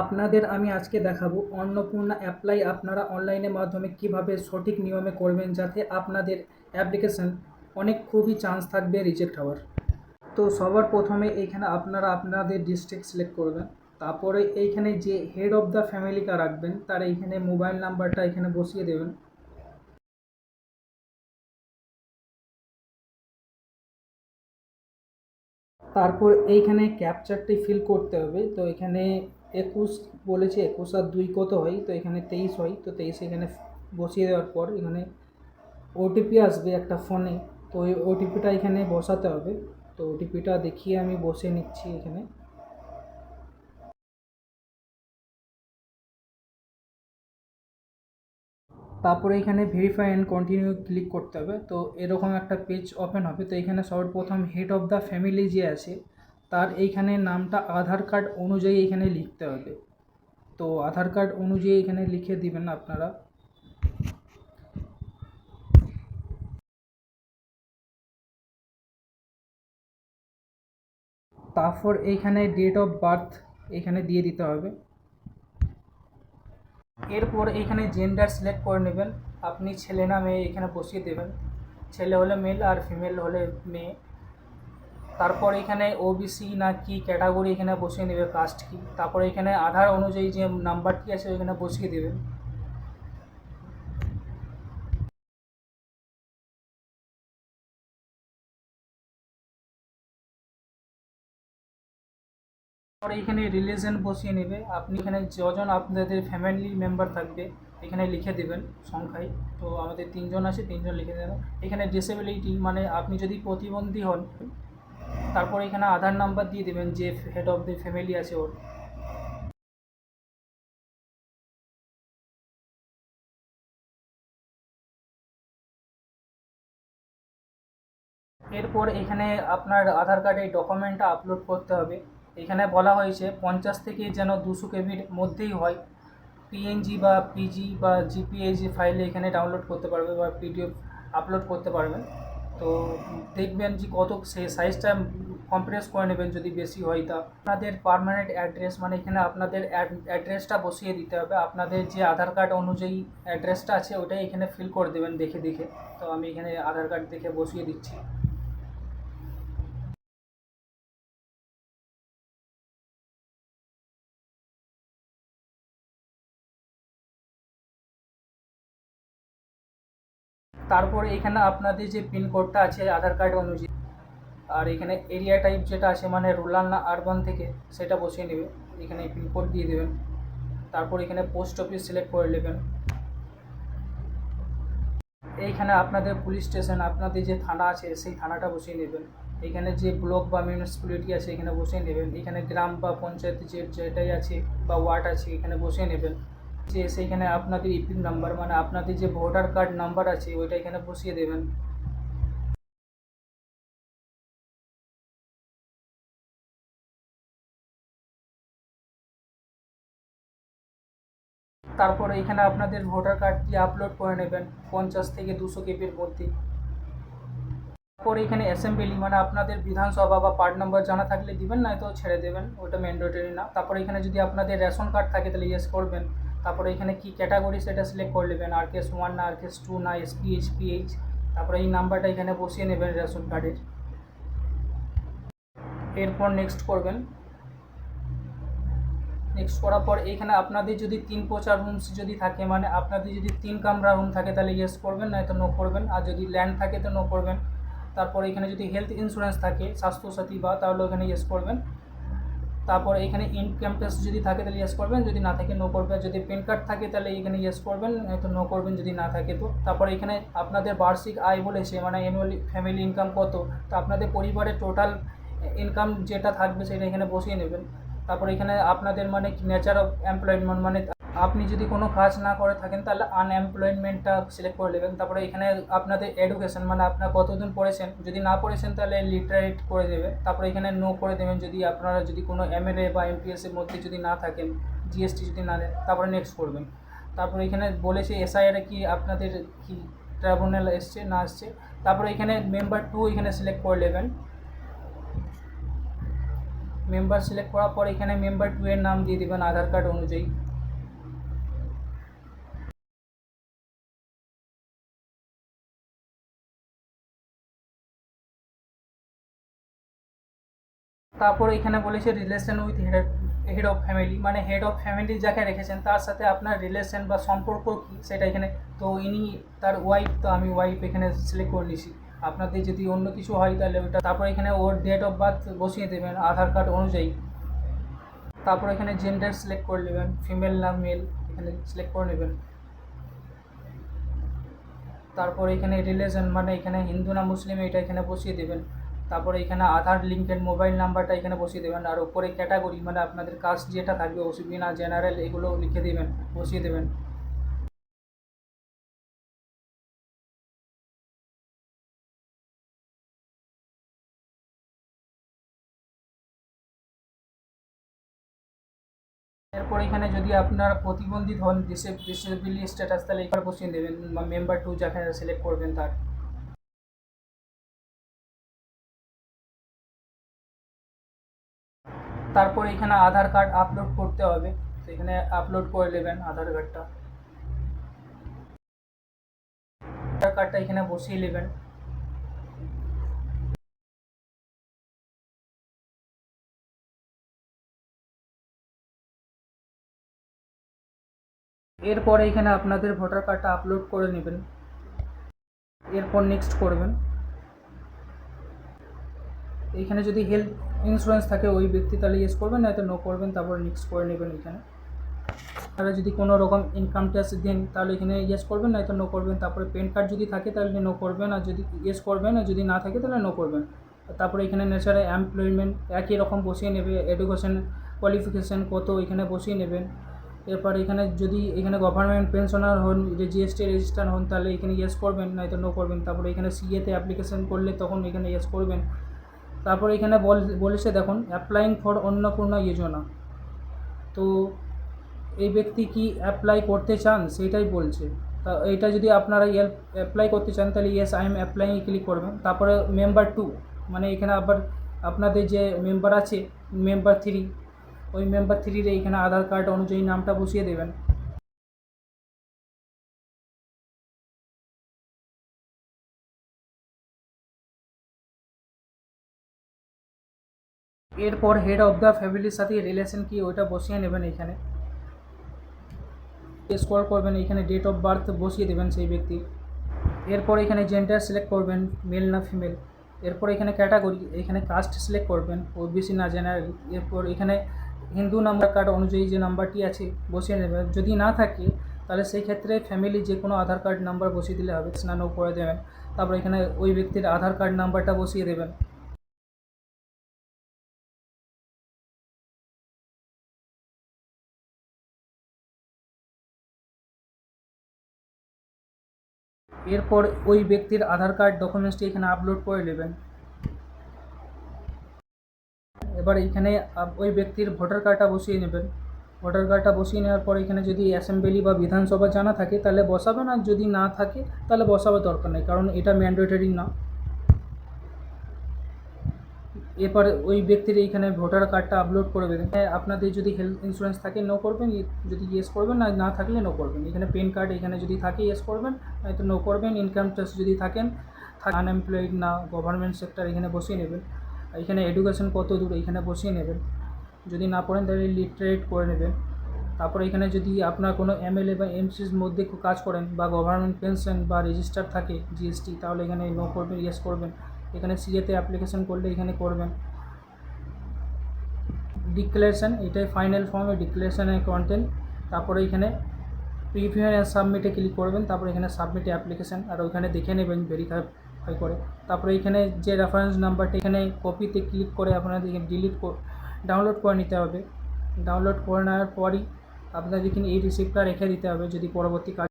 আপনাদের আমি আজকে দেখাবো অন্নপূর্ণা অ্যাপ্লাই আপনারা অনলাইনের মাধ্যমে কিভাবে সঠিক নিয়মে করবেন, যাতে আপনাদের অ্যাপ্লিকেশন খুবই চান্স থাকবে রিজেক্ট হওয়ার। তো সবার প্রথমে এইখানে আপনারা আপনাদের ডিস্ট্রিক্ট সিলেক্ট করবেন। তারপরে এইখানে যে হেড অফ দ্য ফ্যামিলিটা রাখবেন তার এইখানে মোবাইল নাম্বারটা এখানে বসিয়ে দেবেন। তারপর এইখানে ক্যাপচারটি ফিল করতে হবে। তো এখানে 21 বলেছে, 21 আর 2 কত হয়, তো এখানে 23 হয়। তো 23 এখানে বসিয়ে দেওয়ার পর এখানে ওটিপি আসবে একটা ফোনে। তো ওই ওটিপিটা এখানে বসাতে হবে। তো ওটিপিটা দেখিয়ে আমি বসিয়ে নিচ্ছি এখানে। তারপরে এখানে ভেরিফাই অ্যান্ড কন্টিনিউ ক্লিক করতে হবে। তো এরকম একটা পেজ ওপেন হবে। তো এখানে সর্বপ্রথম হেড অফ দ্য ফ্যামিলি যে আছে তার এইখানে নামটা আধার কার্ড অনুযায়ী এখানে লিখতে হবে। তো আধার কার্ড অনুযায়ী এখানে লিখে দিবেন আপনারা। তারপর এইখানে ডেট অফ বার্থ এখানে দিয়ে দিতে হবে। এরপর এইখানে জেন্ডার সিলেক্ট করে নেবেন, আপনি ছেলে না মেয়ে এখানে বসিয়ে দেবেন। ছেলে হলে মেল আর ফিমেল হলে মেয়ে। তারপর এখানে ওবিসি না কি ক্যাটাগরি এখানে বসিয়ে নেবে, কাস্ট কি। তারপর এখানে আধার অনুযায়ী যে নাম্বারটি আছে ওইখানে বসিয়ে দেবেন। তারপরে এখানে রিলিজন বসিয়ে নেবে, আপনি এখানে যজন আপনাদের ফ্যামিলি মেম্বার থাকবে এখানে লিখে দেবেন সংখ্যায়। তো আমাদের 3 জন আছে, 3 জন লিখে দেবেন। এখানে ডিসেবিলিটি মানে আপনি যদি প্রতিবন্ধী হন। তারপর এখানে আধার নাম্বার দিয়ে দেবেন যে হেড অফ দ্য ফ্যামিলি আছে ওর। এরপর এখানে আপনার আধার কার্ডের ডকুমেন্টটা আপলোড করতে হবে। এখানে বলা হয়েছে 50 থেকে যেন 200 কেবির মধ্যেই হয়। পিএনজি বা পিজি বা জিপিএজি ফাইলে এখানে ডাউনলোড করতে পারবে বা পিডিএফ আপলোড করতে পারবেন। তো দেখবেন যে কত সেই সাইজটা কম্প্রেস করে নেবেন, যদি বেশি হয় তা আপনাদের পার্মানেন্ট অ্যাড্রেস মানে এখানে আপনাদের অ্যাড্রেসটা বসিয়ে দিতে হবে। আপনাদের যে আধার কার্ড অনুযায়ী অ্যাড্রেসটা আছে ওটাই এখানে ফিল করে দেবেন দেখে দেখে। তো আমি এখানে আধার কার্ড দেখে বসিয়ে দিচ্ছি। তারপরে এখানে আপনাদের যে পিনকোডটা আছে আধার কার্ড অনুযায়ী, আর এখানে এরিয়া টাইপ যেটা আছে মানে রুরাল না আরবান থেকে সেটা বসিয়ে নেবে। এখানে পিনকোড দিয়ে দেবেন। তারপর এখানে পোস্ট অফিস সিলেক্ট করে নেবেন। এইখানে আপনাদের পুলিশ স্টেশন আপনাদের যে থানা আছে সেই থানাটা বসিয়ে নেবেন। এখানে যে ব্লক বা মিউনিসিপ্যালিটি আছে এখানে বসিয়ে নেবেন। এখানে গ্রাম বা পঞ্চায়েত যেটাই আছে বা ওয়ার্ড আছে এখানে বসিয়ে নেবেন। যে সেইখানে আপনাদের ইপিক নাম্বার মানে আপনাদের যে ভোটার কার্ড নাম্বার আছে ওইটা এখানে বসিয়ে দেবেন। তারপরে এখানে আপনাদের ভোটার কার্ডটি আপলোড করে নেবেন 50 থেকে 200 কেবির মধ্যে। তারপরে এখানে অ্যাসেম্বলি মানে আপনাদের বিধানসভা বা পার্ট নাম্বার জানা থাকলে দিবেন, নয়তো ছেড়ে দেবেন, ওটা ম্যান্ডেটরি না। তারপরে এখানে যদি আপনাদের রেশন কার্ড থাকে তাহলে ইয়েস করবেন। তারপরে এখানে কি ক্যাটাগরি সেটা সিলেক্ট করে নেবেন, RKS 1 না RKS 2 না SP HPH। তারপরে এই নাম্বারটা এখানে বসিয়ে নেবেন রেশন কার্ডের। এরপর নেক্সট করবেন। নেক্সট করার পর এখানে আপনাদের যদি 3 প্রচার রুমস যদি থাকে মানে আপনাদের যদি 3 কামরা রুম থাকে তাহলে ইয়েস করবেন, নয়তো নো করবেন। আর যদি ল্যান্ড থাকে তো নো করবেন। তারপর এখানে যদি হেলথ ইন্স্যুরেন্স থাকে স্বাস্থ্যসাথী বা, তাহলে ওখানে ইয়েস করবেন। তারপর এখানে ইনকাম ট্যাক্স যদি থাকে তাহলে ইয়েস করবেন, যদি না থাকে নো করবেন। যদি প্যান কার্ড থাকে তাহলে এখানে ইয়েস করবেন, নয়তো নো করবেন যদি না থাকে তো। তারপর এখানে আপনাদের বার্ষিক আয় বলেছে মানে অ্যানুয়ালি ফ্যামিলি ইনকাম কত, তো আপনাদের পরিবারের টোটাল ইনকাম যেটা থাকবে সেটা এখানে বসিয়ে নেবেন। তারপর এখানে আপনাদের মানে নেচার অফ এমপ্লয়মেন্ট মানে আপনি যদি কোনো কাজ না করে থাকেন তাহলে আনএমপ্লয়মেন্টটা সিলেক্ট করে নেবেন। তারপরে এখানে আপনাদের এডুকেশন মানে আপনারা কতদিন পড়েছেন, যদি না পড়েছেন তাহলে লিটারেট করে দেবে। তারপরে এখানে নো করে দেবেন যদি আপনারা যদি কোনো MLA বা MPS এর মধ্যে যদি না থাকেন, GST যদি না দেন। তারপরে নেক্সট করবেন। তারপরে এখানে বলেছে SIR কি আপনাদের কি ট্রাইব্যুনাল এসছে না আসছে। তারপরে এখানে মেম্বার 2 এখানে সিলেক্ট করে নেবেন। মেম্বার সিলেক্ট করার পর এখানে মেম্বার 2 এর নাম দিয়ে দেবেন আধার কার্ড অনুযায়ী। তারপর এখানে বলেছে relation with head of family, মানে হেড অফ ফ্যামিলি যাকে রেখেছেন তার সাথে আপনার রিলেশন বা সম্পর্ক কী সেটা এখানে। তো ইনি তার ওয়াইফ, তো আমি ওয়াইফ এখানে সিলেক্ট করে নিয়েছি। আপনাদের যদি অন্য কিছু হয় তাহলে ওটা। তারপর এখানে ওর ডেট অফ বার্থ বসিয়ে দেবেন আধার কার্ড অনুযায়ী। তারপর এখানে জেন্ডার সিলেক্ট করে নেবেন, ফিমেল না মেল এখানে সিলেক্ট করে নেবেন। তারপর এখানে রিলিজন মানে এখানে হিন্দু না মুসলিম এটা এখানে বসিয়ে দেবেন। তারপরে এখানে আধার লিঙ্কের মোবাইল নাম্বারটা এখানে বসিয়ে দেবেন। আর উপরে ক্যাটাগরি মানে আপনাদের কাস্ট যেটা থাকবে ওসিবি না জেনারেল এগুলো লিখে দেবেন, বসিয়ে দেবেন। এরপর এখানে যদি আপনার প্রতিবন্ধী হন, ডিসেবিলিটি স্ট্যাটাস, তাহলে এবার বসিয়ে দেবেন মেম্বার 2 যাকে সিলেক্ট করবেন তার। তারপরে এখানে আধার কার্ড আপলোড করতে হবে, তো এখানে আপলোড করে নেবেন আধার কার্ডটা। আধার কার্ডটা এখানে বসিয়ে নেবেন। এরপরে এখানে আপনাদের ভোটার কার্ডটা আপলোড করে নেবেন। এরপর নেক্সট করবেন। এখানে যদি হেলথ ইন্স্যুরেন্স থাকে ওই ব্যক্তি তাহলে ইয়েস করবেন, নয়তো নো করবেন, তারপর নেক্সট করে নেবেন। এখানে আপনারা যদি কোনো রকম ইনকাম ট্যাক্স দেন তাহলে এখানে ইয়েস করবেন, নয়তো নো করবেন। তারপরে প্যান কার্ড যদি থাকে তাহলে নো করবেন, আর যদি ইয়েস করবেন, আর যদি না থাকে তাহলে নো করবেন। তারপরে এখানে নেচারে এমপ্লয়মেন্ট একই রকম বসিয়ে নেবে, এডুকেশন কোয়ালিফিকেশান কত এখানে বসিয়ে নেবেন। এরপর এখানে যদি এখানে গভর্নমেন্ট পেনশনার হন, জিএসটি রেজিস্টার হন তাহলে এখানে ইয়েস করবেন, নয়তো নো করবেন। তারপরে এখানে সিএতে অ্যাপ্লিকেশন করলে তখন এখানে ইয়েস করবেন। তারপরে এখানে বলেছে দেখুন অ্যাপ্লাইং ফর অন্নপূর্ণা যোজনা, তো এই ব্যক্তি কি অ্যাপ্লাই করতে চান সেটাই বলছে। তা এইটা যদি আপনারা অ্যাপ্লাই করতে চান তাহলে yes I am applying click করবেন। তারপরে মেম্বার 2 মানে এখানে আবার আপনাদের যে মেম্বার আছে মেম্বার 3, ওই মেম্বার 3-র এখানে আধার কার্ড অনুযায়ী নামটা বসিয়ে দেবেন। এরপর হেড অফ দ্য ফ্যামিলির সাথে রিলেশন কি ওইটা বসিয়ে নেবেন। এখানে স্ক্রল করবেন, এখানে ডেট অফ বার্থ বসিয়ে দেবেন সেই ব্যক্তির। এরপর এখানে জেন্ডার সিলেক্ট করবেন, মেল না ফিমেল। এরপর এখানে ক্যাটাগরি, এখানে কাস্ট সিলেক্ট করবেন, ওবিসি না জেনারেল। এরপর এখানে হিন্দু নাম্বার কার্ড অনুযায়ী যে নাম্বারটি আছে বসিয়ে নেবেন। যদি না থাকে তাহলে সেই ক্ষেত্রে ফ্যামিলি যে কোনো আধার কার্ড নাম্বার বসিয়ে দিলে হবে, স্নানও করে দেবেন। তারপর এখানে ওই ব্যক্তির আধার কার্ড নাম্বারটা বসিয়ে দেবেন। এরপর ওই ব্যক্তির আধার কার্ড ডকুমেন্টসটি এখানে আপলোড করে নেবেন। এবার এখানে ওই ব্যক্তির ভোটার কার্ডটা বসিয়ে নেবেন। ভোটার কার্ডটা বসিয়ে নেওয়ার পর এখানে যদি অ্যাসেম্বলি বা বিধানসভা জানা থাকে তাহলে বসাবেন, আর যদি না থাকে তাহলে বসাবার দরকার নেই, কারণ এটা ম্যান্ডেটরি না। এরপরে ওই ব্যক্তির এইখানে ভোটার কার্ডটা আপলোড করে দেবেন। আপনাদের যদি হেলথ ইন্স্যুরেন্স থাকে নো করবেন, যদি ইয়েস করবেন, আর না থাকলে নো করবেন। এখানে প্যান কার্ড এখানে যদি থাকে ইয়েস করবেন, নয়তো নো করবেন। ইনকাম ট্যাক্স যদি থাকেন, আনএমপ্লয়েড না গভর্নমেন্ট সেক্টর এখানে বসিয়ে নেবেন। এখানে এডুকেশন কত দূর এখানে বসিয়ে নেবেন। যদি না পড়েন তাহলে লিটারেট করে নেবেন। তারপরে এখানে যদি আপনার কোনো এমএলএ বা এমসির মধ্যে কাজ করেন বা গভর্নমেন্ট পেনশন বা রেজিস্টার থাকে জিএসটি, তাহলে এখানে নো করবেন, ইয়েস করবেন। এখানে সিএতে অ্যাপ্লিকেশন করলে এখানে করবেন। ডিক্লারেশন এটাই ফাইনাল ফর্মে ডিক্লারেশনের কন্টেন্ট। তারপরে এখানে প্রিভিউ অ্যান্ড সাবমিটে ক্লিক করবেন। তারপরে এখানে সাবমিট অ্যাপ্লিকেশন, আর ওইখানে দেখে নেবেন ভেরিফাই করে। তারপরে এখানে যে রেফারেন্স নাম্বারটা এখানে কপিতে ক্লিক করে আপনাদের এখানে ডাউনলোড করে নিতে হবে। ডাউনলোড করে নেওয়ার পরই আপনাদের এখানে এই রিসিপ্টটা রেখে দিতে হবে যদি পরবর্তী কাজ